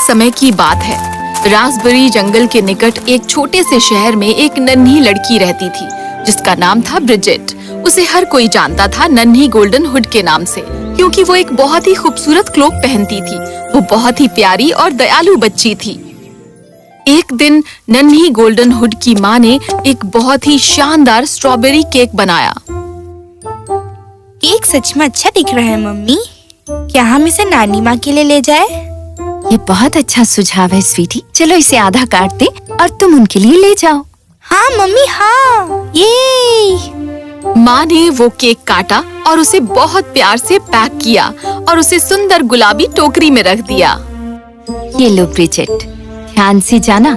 समय की बात है। रास्पबेरी जंगल के निकट एक छोटे से शहर में एक नन्ही लड़की रहती थी जिसका नाम था ब्रिजेट। उसे हर कोई जानता था नन्ही गोल्डन हुड के नाम से, क्योंकि वो एक बहुत ही खूबसूरत क्लोक पहनती थी। वो बहुत ही प्यारी और दयालु बच्ची थी। एक दिन नन्ही गोल्डन हुड की माँ ने एक बहुत ही शानदार स्ट्रॉबेरी केक बनाया। केक सच में अच्छा दिख रहा है मम्मी। क्या हम इसे नानी माँ के लिए ले जाए? ये बहुत अच्छा सुझाव है स्वीटी। चलो इसे आधा काट दे और तुम उनके लिए ले जाओ। हाँ मम्मी, हाँ। ये माँ ने वो केक काटा और उसे बहुत प्यार से पैक किया और उसे सुंदर गुलाबी टोकरी में रख दिया। ये लो ब्रिजेट, ध्यान से जाना।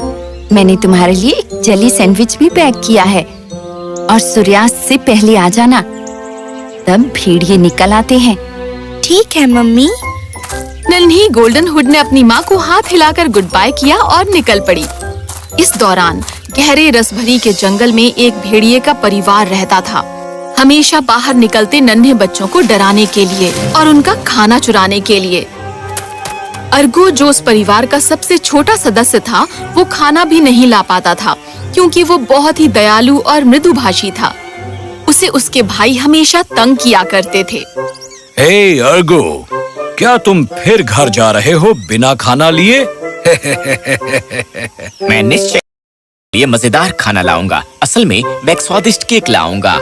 मैंने तुम्हारे लिए एक जेली सैंडविच भी पैक किया है और सूर्यास्त से पहले आ जाना, तब भेड़िए निकल आते हैं। ठीक है मम्मी। नन्ही गोल्डन हुड ने अपनी माँ को हाथ हिलाकर गुड बाय किया और निकल पड़ी। इस दौरान गहरे रस भरी के जंगल में एक भेड़िए का परिवार रहता था, हमेशा बाहर निकलते नन्हे बच्चों को डराने के लिए और उनका खाना चुराने के लिए। अर्गो, जो उस परिवार का सबसे छोटा सदस्य था, वो खाना भी नहीं ला पाता था क्योंकि वो बहुत ही दयालु और मृदुभाषी था। उसे उसके भाई हमेशा तंग किया करते थे। हे अर्गो, क्या तुम फिर घर जा रहे हो बिना खाना लिए? मैं निश्चय ये मजेदार खाना लाऊंगा। असल में मैं एक स्वादिष्ट केक लाऊंगा।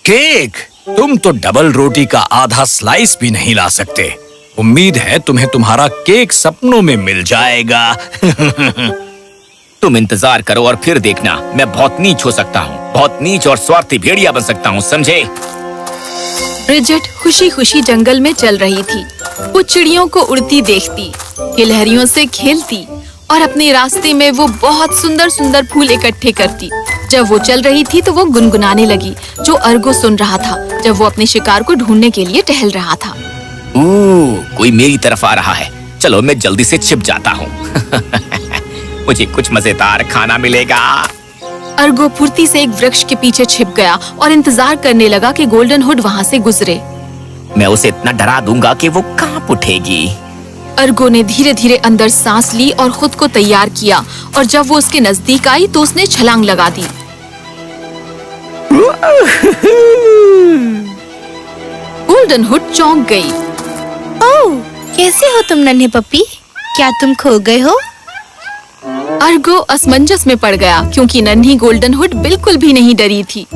केक? तुम तो डबल रोटी का आधा स्लाइस भी नहीं ला सकते। उम्मीद है तुम्हें तुम्हारा केक सपनों में मिल जाएगा। तुम इंतजार करो और फिर देखना, मैं बहुत नीच हो सकता हूँ। बहुत नीच और स्वार्थी भेड़िया बन सकता हूँ, समझे? ब्रिजेट खुशी खुशी जंगल में चल रही थी। वो चिड़ियों को उड़ती देखती, गिलहरियों से खेलती और अपने रास्ते में वो बहुत सुंदर सुंदर फूल इकट्ठे करती। जब वो चल रही थी तो वो गुनगुनाने लगी, जो अर्गो सुन रहा था जब वो अपने शिकार को ढूंढने के लिए टहल रहा था। कोई मेरी तरफ आ रहा है। चलो मैं जल्दी से छिप जाता हूँ। मुझे कुछ मजेदार खाना मिलेगा। अर्गो फुर्ती से एक वृक्ष के पीछे छिप गया और इंतजार करने लगा कि गोल्डन हुड वहाँ से गुजरे। मैं उसे इतना डरा दूंगा कि वो कांप उठेगी। अर्गो ने धीरे धीरे अंदर सांस ली और खुद को तैयार किया, और जब वो उसके नजदीक आई तो उसने छलांग लगा दी। गोल्डन हुड चौंक गई। ओह, कैसे हो तुम नन्हे पप्पी? क्या तुम खो गए हो? अर्गो असमंजस में पड़ गया क्योंकि नन्ही गोल्डन हुड बिल्कुल भी नहीं डरी थी।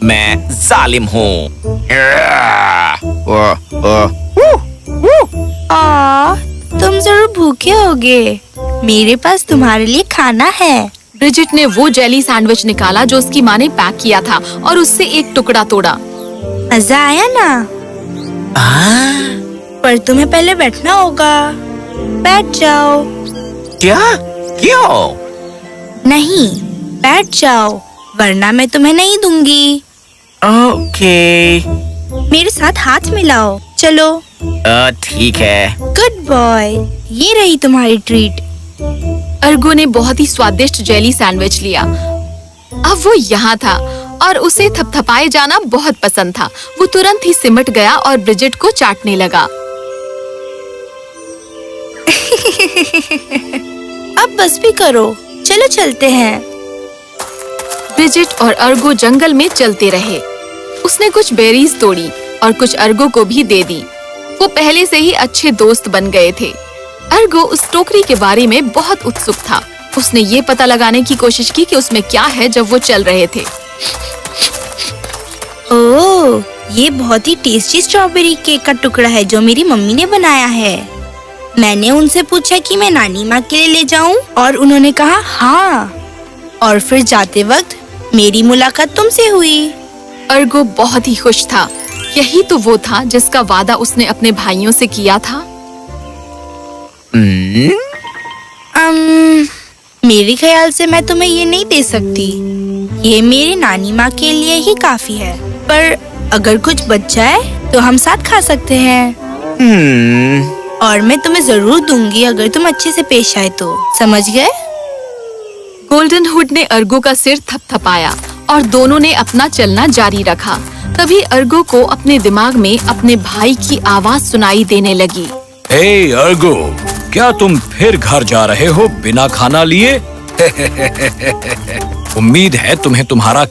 मैं जालिम हूँ। तुम जरूर भूखे होगे। मेरे पास तुम्हारे लिए खाना है। ब्रिजेट ने वो जेली सैंडविच निकाला जो उसकी माँ ने पैक किया था और उससे एक टुकड़ा तोड़ा। मजा आया ना? पर तुम्हें पहले बैठना होगा। बैठ जाओ। क्या? क्यों? नहीं, बैठ जाओ, वरना मैं तुम्हें नहीं दूंगी। ओके। मेरे साथ हाथ मिलाओ। चलो। ठीक है। Good boy. ये रही तुम्हारी ट्रीट। अर्गो ने बहुत ही स्वादिष्ट जेली सैंडविच लिया। अब वो यहाँ था और उसे थपथपाए जाना बहुत पसंद था। वो तुरंत ही सिमट गया और ब्रिजेट को चाटने लगा। अब बस भी करो, चलो चलते हैं। ब्रिजेट और अर्गो जंगल में चलते रहे। उसने कुछ बेरीज तोड़ी और कुछ अर्गो को भी दे दी। वो पहले से ही अच्छे दोस्त बन गए थे। अर्गो उस टोकरी के बारे में बहुत उत्सुक था। उसने ये पता लगाने की कोशिश की कि उसमें क्या है जब वो चल रहे थे। ओह, ये बहुत ही टेस्टी स्ट्रॉबेरी केक का टुकड़ा है जो मेरी मम्मी ने बनाया है। मैंने उनसे पूछा कि मैं नानी माँ के लिए ले जाऊं और उन्होंने कहा हाँ। और फिर जाते वक्त मेरी मुलाकात तुमसे हुई। अर्गो बहुत ही खुश था। यही तो वो था जिसका वादा उसने अपने भाइयों से किया था। मेरे ख्याल से मैं तुम्हें ये नहीं दे सकती। ये मेरी नानी माँ के लिए ही काफी है। पर अगर कुछ बच जाए तो हम साथ खा सकते हैं। और मैं तुम्हें जरूर दूंगी अगर तुम अच्छे से पेश आए तो। समझ गए? गोल्डन हुड ने अर्गो का सिर थपथपाया और दोनों ने अपना चलना जारी रखा। तभी अर्गो को अपने दिमाग में अपने भाई की आवाज सुनाई देने लगी। हे अर्गो, क्या तुम फिर घर जा रहे हो बिना खाना लिए? उम्मीद है तुम्हें तुम्हारा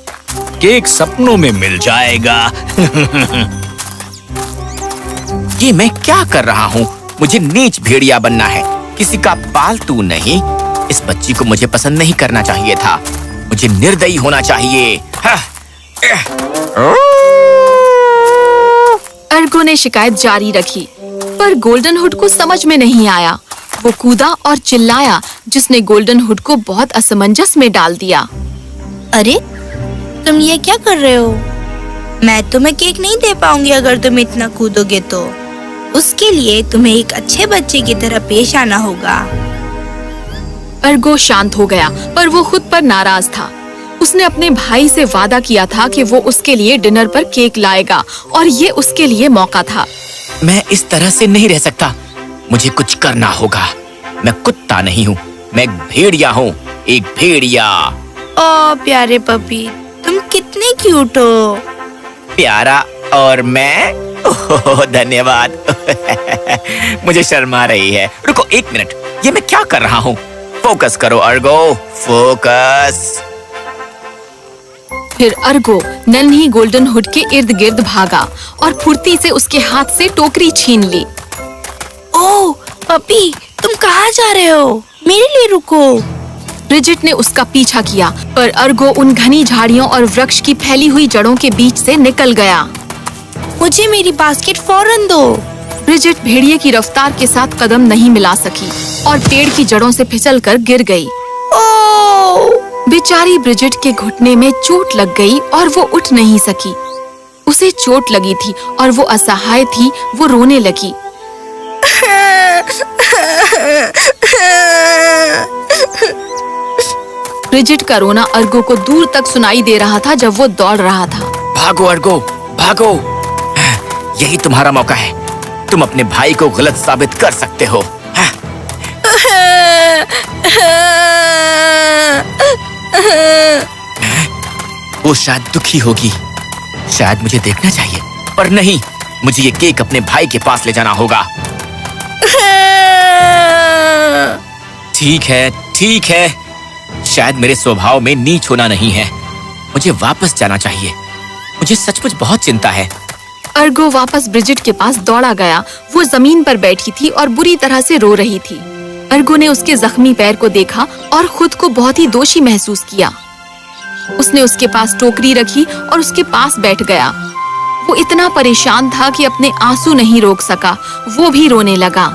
केक सपनों में मिल जाएगा। ये मैं क्या कर रहा हूँ? मुझे नीच भेड़िया बनना है, किसी का पालतू नहीं। इस बच्ची को मुझे पसंद नहीं करना चाहिए था। मुझे निर्दयी होना चाहिए। अर्गो ने शिकायत जारी रखी, पर गोल्डन हुड को समझ में नहीं आया। वो कूदा और चिल्लाया, जिसने गोल्डन हुड को बहुत असमंजस में डाल दिया। अरे, तुम ये क्या कर रहे हो? मैं तुम्हें केक नहीं दे पाऊंगी अगर तुम इतना कूदोगे तो। उसके लिए तुम्हें एक अच्छे बच्चे की तरह पेश आना होगा। अर्गो शांत हो गया, पर वो खुद पर नाराज था। उसने अपने भाई से वादा किया था कि वो उसके लिए डिनर पर केक लाएगा, और ये उसके लिए मौका था। मैं इस तरह से नहीं रह सकता। मुझे कुछ करना होगा। मैं कुत्ता नहीं हूँ, मैं एक भेड़िया हूँ, एक भेड़िया। ओ प्यारे पपी, तुम कितने क्यूट हो। प्यारा और मैं? ओह, धन्यवाद। मुझे शर्म आ रही है। रुको एक मिनट, ये मैं क्या कर रहा हूँ? फोकस करो अर्गो, फोकस। फिर अर्गो नन्ही गोल्डन हुड के इर्द गिर्द भागा और फुर्ती से उसके हाथ से टोकरी छीन ली। ओह पपी, तुम कहाँ जा रहे हो? मेरे लिए रुको। ब्रिजिट ने उसका पीछा किया, पर अर्गो उन घनी झाड़ियों और वृक्ष की फैली हुई जड़ों के बीच से निकल गया। मुझे मेरी बास्केट फौरन दो। ब्रिजिट भेड़िए की रफ्तार के साथ कदम नहीं मिला सकी और पेड़ की जड़ों से फिसलकर गिर गई। ओह! बेचारी ब्रिजिट के घुटने में चोट लग गई और वो उठ नहीं सकी। उसे चोट लगी थी और वो असहाय थी। वो रोने लगी। ब्रिजिट का रोना अर्गो को दूर तक सुनाई दे रहा था जब वो दौड़ रहा था। भागो अर्गो, भागो। यही तुम्हारा मौका है। तुम अपने भाई को गलत साबित कर सकते हो। वो शायद दुखी होगी। शायद मुझे देखना चाहिए, पर नहीं, मुझे ये केक अपने भाई के पास ले जाना होगा। ठीक है, ठीक है। शायद मेरे स्वभाव में नीच होना नहीं है। मुझे वापस जाना चाहिए। मुझे सचमुच बहुत चिंता है। अर्गो वापस ब्रिजिट के पास दौड़ा गया। वो जमीन पर बैठी थी और बुरी तरह से रो रही थी। अर्गो ने उसके जख्मी पैर को देखा और खुद को बहुत ही दोषी महसूस किया। उसने उसके पास टोकरी रखी और उसके पास बैठ गया। वो इतना परेशान था कि अपने आंसू नहीं रोक सका। वो भी रोने लगा।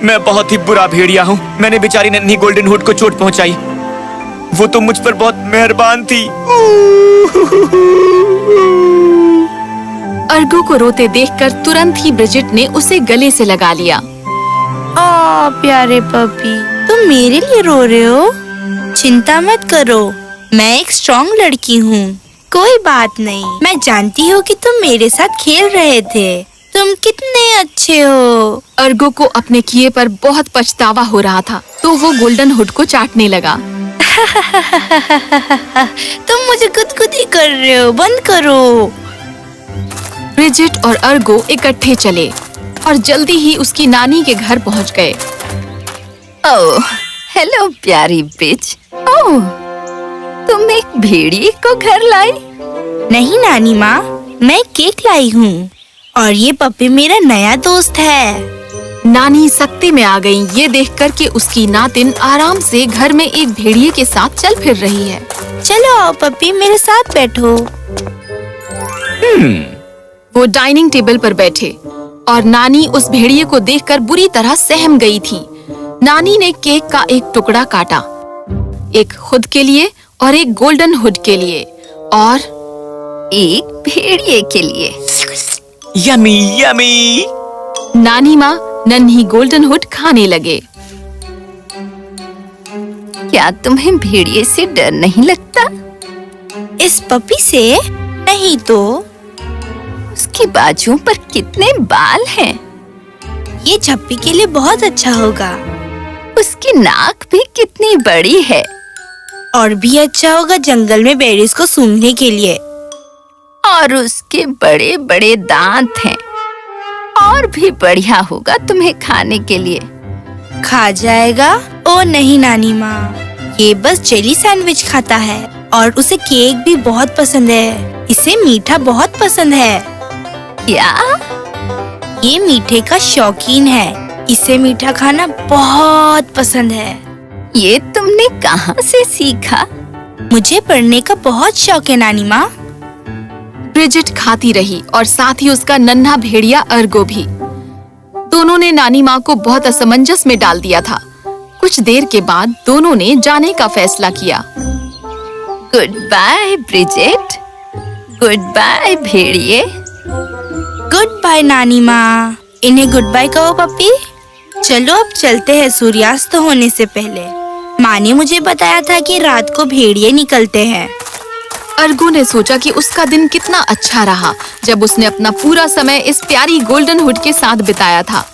मैं बहुत ही बुरा भेड़िया हूँ। मैंने बेचारी नन्ही गोल्डन हुड को चोट पहुंचाई। वो तो मुझ पर बहुत मेहरबान थी। अर्गो को रोते देखकर तुरंत ही ब्रिजिट ने उसे गले से लगा लिया। ओह प्यारे पपी, तुम मेरे लिए रो रहे हो? चिंता मत करो, मैं एक स्ट्रॉन्ग लड़की हूँ। कोई बात नहीं। मैं जानती हूँ कि तुम मेरे साथ खेल रहे थे। तुम कितने अच्छे हो। अर्गो को अपने किए पर बहुत पछतावा हो रहा था, तो वो गोल्डन हुड को चाटने लगा। तुम मुझे गुदगुदी कर रहे हो, बंद करो। ब्रिजिट और अर्गो इकट्ठे चले और जल्दी ही उसकी नानी के घर पहुंच गए। ओह, हेलो प्यारी बिच। ओह, तुम एक भेड़िए को घर लाई? नहीं नानी माँ, मैं केक लाई हूँ और ये पपी मेरा नया दोस्त है। नानी सख्ती में आ गई ये देखकर कि उसकी नातिन आराम से घर में एक भेड़िए के साथ चल फिर रही है। चलो आओ पपी, मेरे साथ बैठो। वो डाइनिंग टेबल पर बैठे और नानी उस भेड़िए को देखकर बुरी तरह सहम गई थी। नानी ने केक का एक टुकड़ा काटा, एक खुद के लिए और एक गोल्डन हुड के लिए और एक भेड़िए के लिए। Yummy yummy. नानी माँ नन्ही गोल्डन हुड खाने लगे। क्या तुम्हें भेड़िए से डर नहीं लगता? इस पपी से? नहीं तो। उसके बाजुओं पर कितने बाल हैं। ये झप्पी के लिए बहुत अच्छा होगा। उसकी नाक भी कितनी बड़ी है। और भी अच्छा होगा जंगल में बेरीज को सूंघने के लिए। और उसके बड़े बड़े दांत हैं। और भी बढ़िया होगा तुम्हें खाने के लिए। खा जाएगा? ओ नहीं नानी माँ, ये बस जेली सैंडविच खाता है और उसे केक भी बहुत पसंद है। इसे मीठा बहुत पसंद है। क्या? ये मीठे का शौकीन है। इसे मीठा खाना बहुत पसंद है। ये तुमने कहाँ से सीखा? मुझे पढ़ने का बहुत शौक है नानी माँ। ब्रिजिट खाती रही और साथ ही उसका नन्हा भेड़िया अर्गो भी। दोनों ने नानी माँ को बहुत असमंजस में डाल दिया था। कुछ देर के बाद दोनों ने जाने का फैसला किया। Goodbye Bridget. Goodbye भेड़िए। गुड बाय नानी माँ। इन्हें गुड बाय कहो पप्पी। चलो अब चलते हैं सूर्यास्त होने से पहले। माँ ने मुझे बताया था कि रात को भेड़िए निकलते हैं। अर्गो ने सोचा कि उसका दिन कितना अच्छा रहा जब उसने अपना पूरा समय इस प्यारी गोल्डन हुड के साथ बिताया था।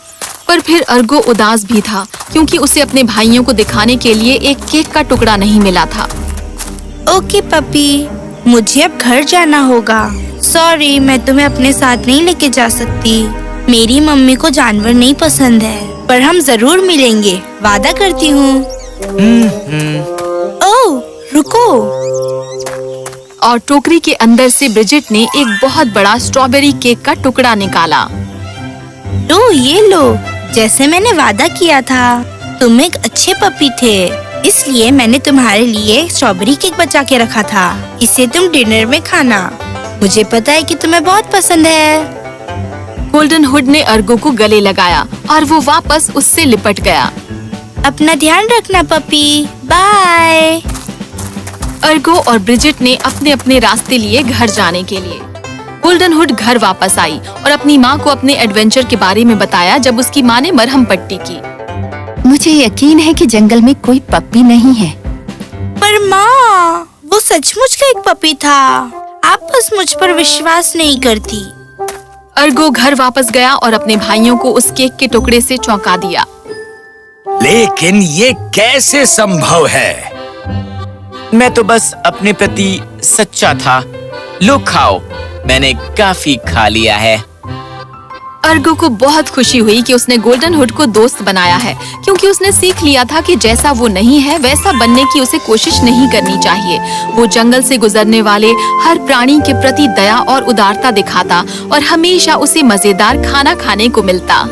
पर फिर अर्गो उदास भी था क्योंकि उसे अपने भाइयों को दिखाने के लिए एक केक का टुकड़ा नहीं मिला था। ओके पप्पी, मुझे अब घर जाना होगा। सॉरी, मैं तुम्हें अपने साथ नहीं लेके जा सकती। मेरी मम्मी को जानवर नहीं पसंद है, पर हम जरूर मिलेंगे, वादा करती हूँ। ओह, रुको। और टोकरी के अंदर से ब्रिजिट ने एक बहुत बड़ा स्ट्रॉबेरी केक का टुकड़ा निकाला। लो, ये लो। जैसे मैंने वादा किया था, तुम एक अच्छे पपी थे, इसलिए मैंने तुम्हारे लिए स्ट्रॉबेरी केक बचा के रखा था। इसे तुम डिनर में खाना। मुझे पता है कि तुम्हें बहुत पसंद है। गोल्डन हुड ने अर्गो को गले लगाया और वो वापस उससे लिपट गया। अपना ध्यान रखना पपी। बाय। अर्गो और ब्रिजिट ने अपने अपने रास्ते लिए घर जाने के लिए। गोल्डन हुड घर वापस आई और अपनी माँ को अपने एडवेंचर के बारे में बताया जब उसकी माँ ने मरहम पट्टी की। मुझे यकीन है कि जंगल में कोई पप्पी नहीं है। पर माँ, वो सचमुच का एक पपी था। आप बस मुझ पर विश्वास नहीं करती। अर्गो घर वापस गया और अपने भाइयों को उस केक के टुकड़े से चौंका दिया। लेकिन ये कैसे संभव है? मैं तो बस अपने प्रति सच्चा था। लो खाओ, मैंने काफी खा लिया है। अर्गो को बहुत खुशी हुई कि उसने गोल्डन हुड को दोस्त बनाया है, क्योंकि उसने सीख लिया था कि जैसा वो नहीं है वैसा बनने की उसे कोशिश नहीं करनी चाहिए। वो जंगल से गुजरने वाले हर प्राणी के प्रति दया और उदारता दिखाता और हमेशा उसे मजेदार खाना खाने को मिलता।